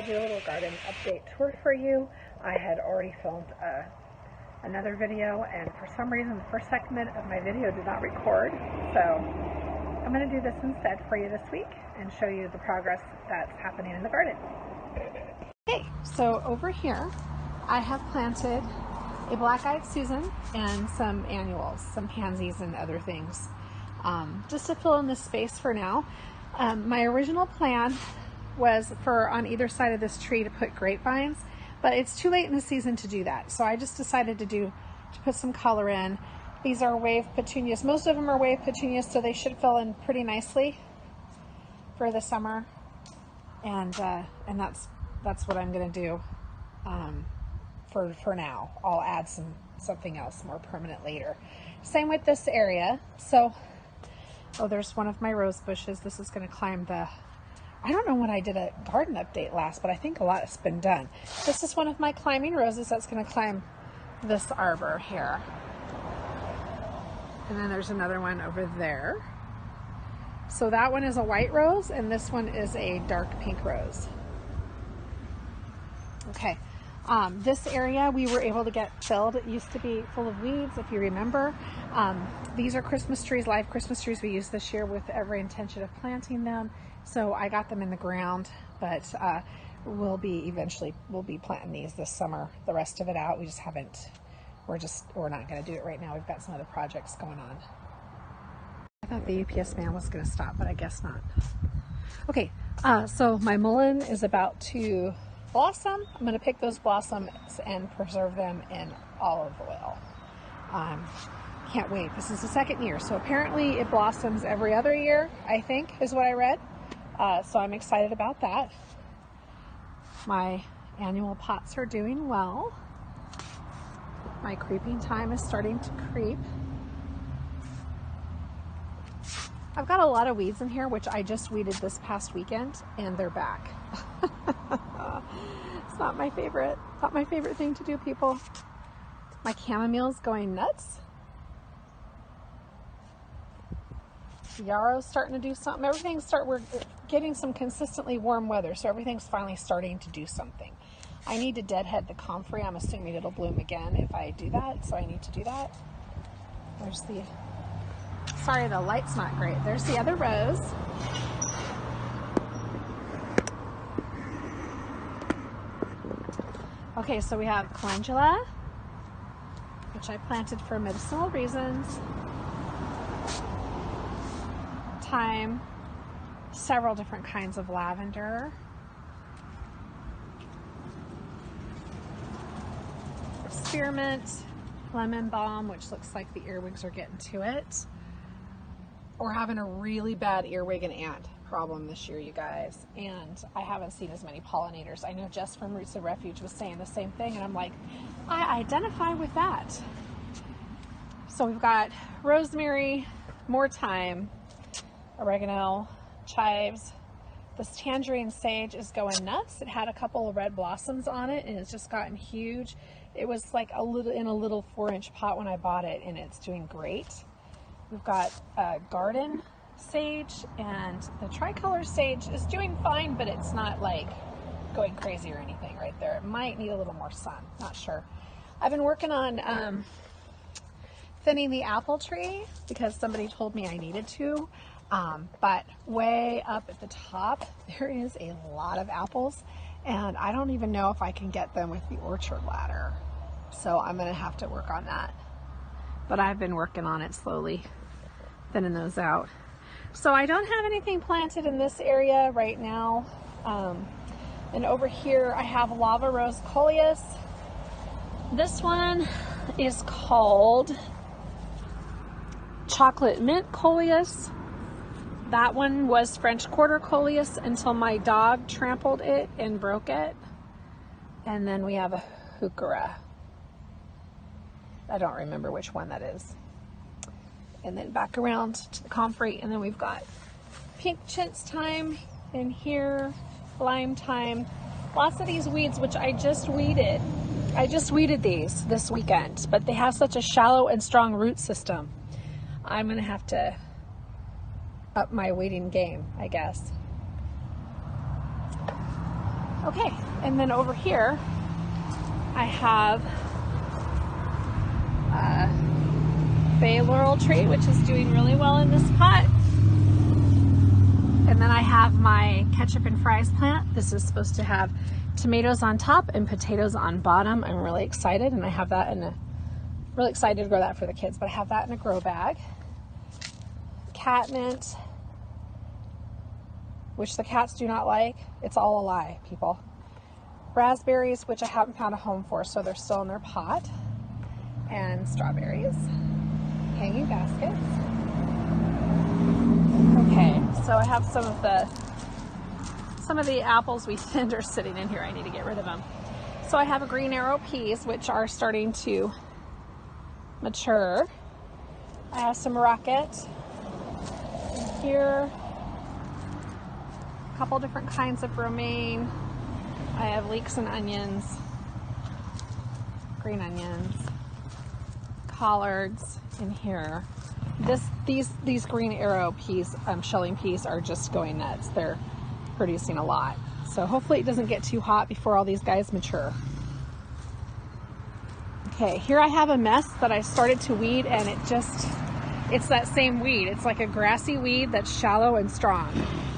I do a little garden update tour for you. I had already filmed another video, and for some reason the first segment of my video did not record, so I'm going to do this instead for you this week and show you the progress that's happening in the garden. Okay, so over here I have planted a black-eyed Susan and some annuals, some pansies and other things, just to fill in this space for now. My original plan was for on either side of this tree to put grapevines, but it's too late in the season to do that. So I just decided to put some color in. These are wave petunias. Most of them are wave petunias, so they should fill in pretty nicely for the summer. And that's what I'm gonna do for now. I'll add something else more permanent later. Same with this area. So, oh, there's one of my rose bushes. This is gonna climb the, I don't know when I did a garden update last, but I think a lot has been done. This is one of my climbing roses that's going to climb this arbor here. And then there's another one over there. So that one is a white rose, and this one is a dark pink rose. Okay, this area we were able to get filled. It used to be full of weeds, if you remember. These are Christmas trees, live Christmas trees we used this year with every intention of planting them. So I got them in the ground, but we'll be planting these this summer, the rest of it out. We just haven't, we're not going to do it right now. We've got some other projects going on. I thought the UPS man was going to stop, but I guess not. Okay, so my mullein is about to blossom. I'm going to pick those blossoms and preserve them in olive oil. Can't wait. This is the second year, so apparently it blossoms every other year, I think, is what I read. So I'm excited about that. My annual pots are doing well. My creeping time is starting to creep. I've got a lot of weeds in here, which I just weeded this past weekend, and they're back. It's not my favorite. Not my favorite thing to do, people. My chamomile's going nuts. Yarrow's starting to do something. We're getting some consistently warm weather, so everything's finally starting to do something. I need to deadhead the comfrey. I'm assuming it'll bloom again if I do that, so I need to do that. There's the, sorry, the light's not great. There's the other rose. Okay, so we have calendula, which I planted for medicinal reasons. Thyme, several different kinds of lavender, spearmint, lemon balm, which looks like the earwigs are getting to it. We're having a really bad earwig and ant problem this year, you guys, and I haven't seen as many pollinators. I know Jess from Roots of Refuge was saying the same thing, and I'm like, I identify with that. So we've got rosemary, more thyme, oregano, chives. This tangerine sage is going nuts. It had a couple of red blossoms on it, and it's just gotten huge. It was like in a little 4-inch pot when I bought it, and it's doing great. We've got garden sage, and the tricolor sage is doing fine, but it's not like going crazy or anything right there. It might need a little more sun, not sure. I've been working on thinning the apple tree because somebody told me I needed to. But way up at the top, there is a lot of apples, and I don't even know if I can get them with the orchard ladder. So I'm going to have to work on that. But I've been working on it slowly, thinning those out. So I don't have anything planted in this area right now. And over here I have lava rose coleus. This one is called chocolate mint coleus. That one was French quarter coleus until my dog trampled it and broke it. And then we have a heuchera. I don't remember which one that is. And then back around to the comfrey, and then we've got pink chintz thyme in here, lime thyme. Lots of these weeds, which I just weeded. I just weeded these this weekend, but they have such a shallow and strong root system. I'm gonna have to up my weeding game, I guess. Okay, and then over here, I have a bay laurel tree, which is doing really well in this pot. And then I have my ketchup and fries plant. This is supposed to have tomatoes on top and potatoes on bottom. I'm really excited, and I have that in a, really excited to grow that for the kids, but I have that in a grow bag. Catmint, which the cats do not like. It's all a lie, people. Raspberries, which I haven't found a home for, so they're still in their pot. And strawberries, hanging baskets. Okay, so I have some of the apples we thinned are sitting in here. I need to get rid of them. So I have a green arrow peas, which are starting to mature. I have some rocket here, a couple different kinds of romaine. I have leeks and onions, green onions, collards in here. These green arrow peas, shelling peas, are just going nuts. They're producing a lot. So hopefully it doesn't get too hot before all these guys mature. Okay, here I have a mess that I started to weed, and it's that same weed. It's like a grassy weed that's shallow and strong.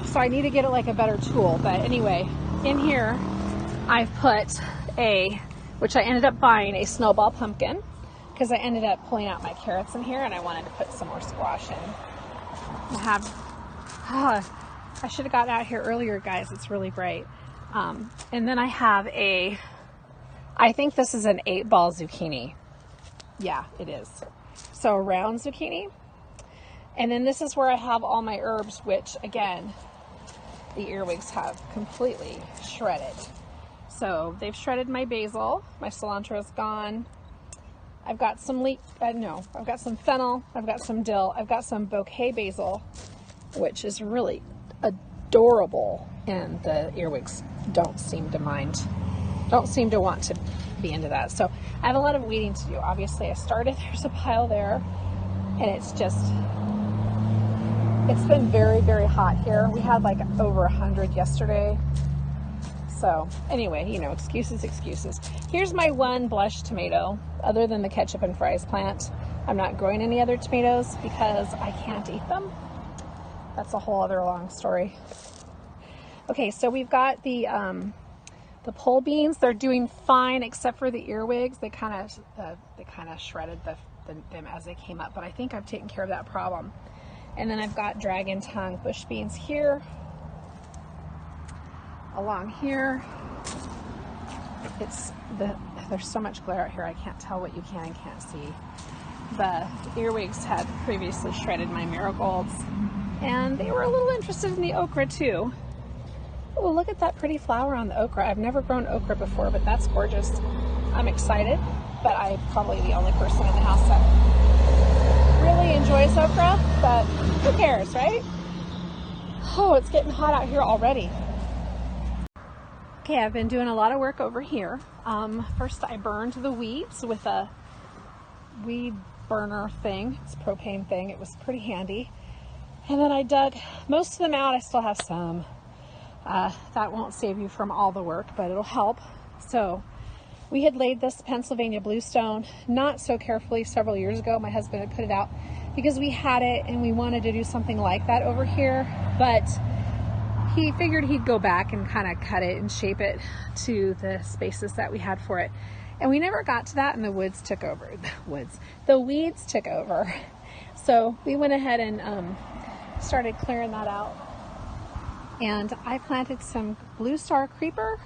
So I need to get it like a better tool. But anyway, in here I've put which I ended up buying, a snowball pumpkin, because I ended up pulling out my carrots in here and I wanted to put some more squash in. I should have gotten out here earlier, guys. It's really bright. And then I have I think this is an 8-ball zucchini. Yeah, it is. So a round zucchini. And then this is where I have all my herbs, which again, the earwigs have completely shredded. So they've shredded my basil. My cilantro is gone. I've got some I've got some fennel. I've got some dill. I've got some bouquet basil, which is really adorable. And the earwigs don't seem to mind. Don't seem to want to be into that. So I have a lot of weeding to do. Obviously I started, there's a pile there, and it's been very, very hot here. We had like over 100 yesterday. So anyway, you know, excuses. Here's my one blush tomato, other than the ketchup and fries plant. I'm not growing any other tomatoes because I can't eat them. That's a whole other long story. Okay, so we've got the pole beans. They're doing fine except for the earwigs. They kind of shredded them as they came up, but I think I've taken care of that problem. And then I've got dragon tongue bush beans here, along here. There's so much glare out here, I can't tell what you can and can't see. The earwigs had previously shredded my marigolds, and they were a little interested in the okra too. Oh, look at that pretty flower on the okra. I've never grown okra before, but that's gorgeous. I'm excited, but I'm probably the only person in the house that really enjoys okra, but who cares, right? Oh, it's getting hot out here already. Okay, I've been doing a lot of work over here. First I burned the weeds with a weed burner thing. It's a propane thing. It was pretty handy. And then I dug most of them out. I still have some. That won't save you from all the work, but it'll help. So we had laid this Pennsylvania bluestone not so carefully several years ago. My husband had put it out because we had it and we wanted to do something like that over here, but he figured he'd go back and kind of cut it and shape it to the spaces that we had for it. And we never got to that, and the weeds took over. So we went ahead and started clearing that out. And I planted some blue star creeper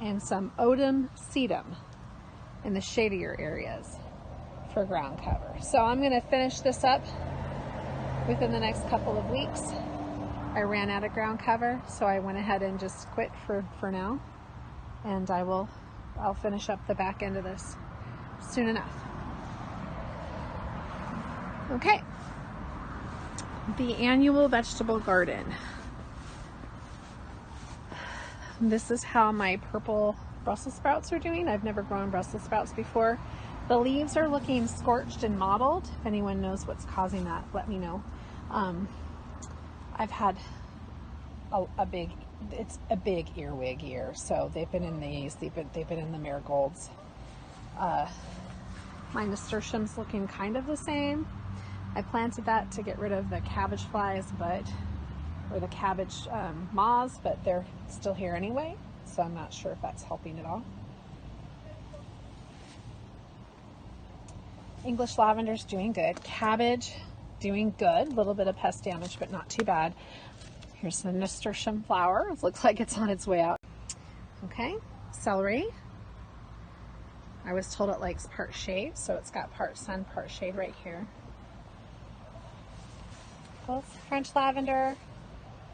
and some odum sedum in the shadier areas for ground cover. So I'm going to finish this up within the next couple of weeks. I ran out of ground cover, so I went ahead and just quit for now. And I'll finish up the back end of this soon enough. Okay. The annual vegetable garden. This is how my purple Brussels sprouts are doing. I've never grown Brussels sprouts before. The leaves are looking scorched and mottled. If anyone knows what's causing that, let me know. I've had a big it's a big earwig year, so they've been in these, they've been in the marigolds. My nasturtium's looking kind of the same. I planted that to get rid of the cabbage flies, or the cabbage moths, but they're still here anyway, so I'm not sure if that's helping at all. English lavender's doing good. Cabbage doing good. A little bit of pest damage, but not too bad. Here's the nasturtium flower. It looks like it's on its way out. Okay, celery. I was told it likes part shade, so it's got part sun, part shade right here. Both French lavender,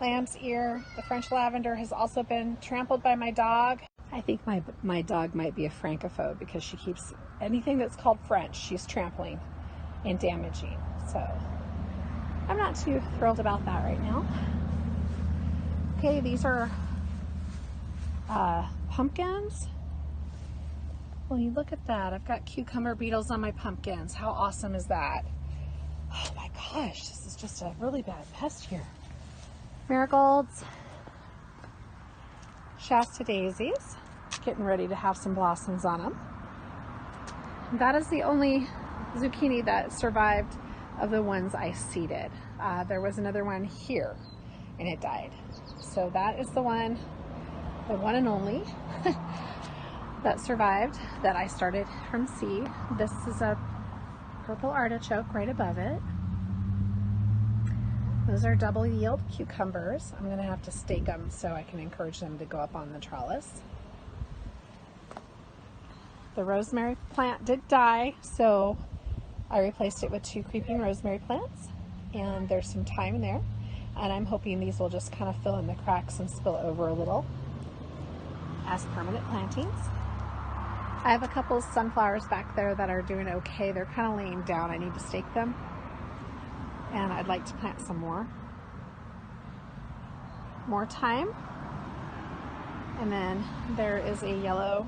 lamb's ear. The French lavender has also been trampled by my dog. I think my dog might be a francophobe because she keeps anything that's called French, she's trampling and damaging. So I'm not too thrilled about that right now. Okay, these are pumpkins. Well, you look at that. I've got cucumber beetles on my pumpkins. How awesome is that? Oh my gosh, this is just a really bad pest here. Marigolds, Shasta daisies, getting ready to have some blossoms on them. That is the only zucchini that survived of the ones I seeded. There was another one here and it died. So that is the one and only that survived that I started from seed. This is a purple artichoke right above it. Those are double yield cucumbers. I'm gonna have to stake them so I can encourage them to go up on the trellis. The rosemary plant did die, so I replaced it with 2 creeping rosemary plants, and there's some thyme in there, and I'm hoping these will just kind of fill in the cracks and spill over a little as permanent plantings. I have a couple sunflowers back there that are doing okay. They're kind of laying down. I need to stake them, and I'd like to plant some more thyme. And then there is a yellow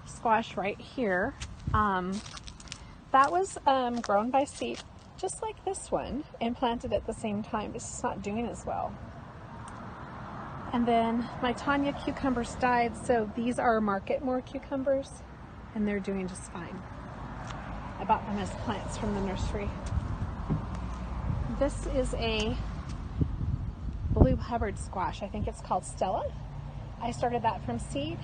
squash right here. That was grown by seed, just like this one, and planted at the same time. It's just not doing as well. And then my Tanya cucumbers died, so these are Marketmore cucumbers, and they're doing just fine. I bought them as plants from the nursery. This is a blue Hubbard squash. I think it's called Stella. I started that from seed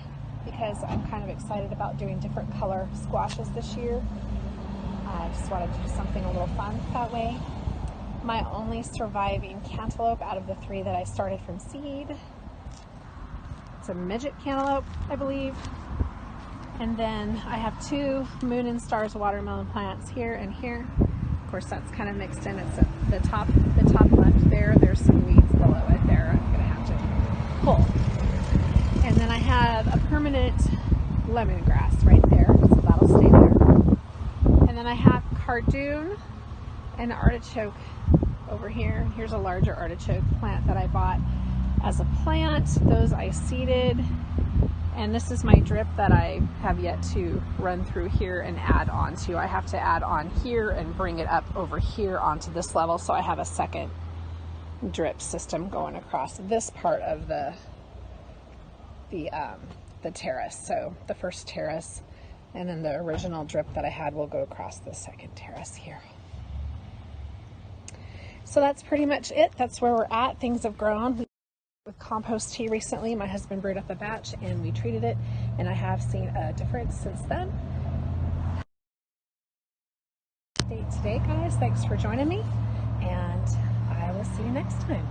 because I'm kind of excited about doing different color squashes this year. I just wanted to do something a little fun that way. My only surviving cantaloupe out of the 3 that I started from seed. It's a midget cantaloupe, I believe. And then I have 2 Moon and Stars watermelon plants here and here. Of course, that's kind of mixed in. It's at the top left there. There's some weeds below it there. I'm gonna have to pull. And then I have a permanent lemongrass right there, so that'll stay there. And then I have cardoon and artichoke over here. Here's a larger artichoke plant that I bought as a plant. Those I seeded. And this is my drip that I have yet to run through here and add on to. I have to add on here and bring it up over here onto this level, so I have a second drip system going across this part of the terrace. So the first terrace, and then the original drip that I had will go across the second terrace here. So that's pretty much it. That's where we're at. Things have grown. With compost tea recently, my husband brewed up a batch and we treated it, and I have seen a difference since then. Today, guys, thanks for joining me, and I will see you next time.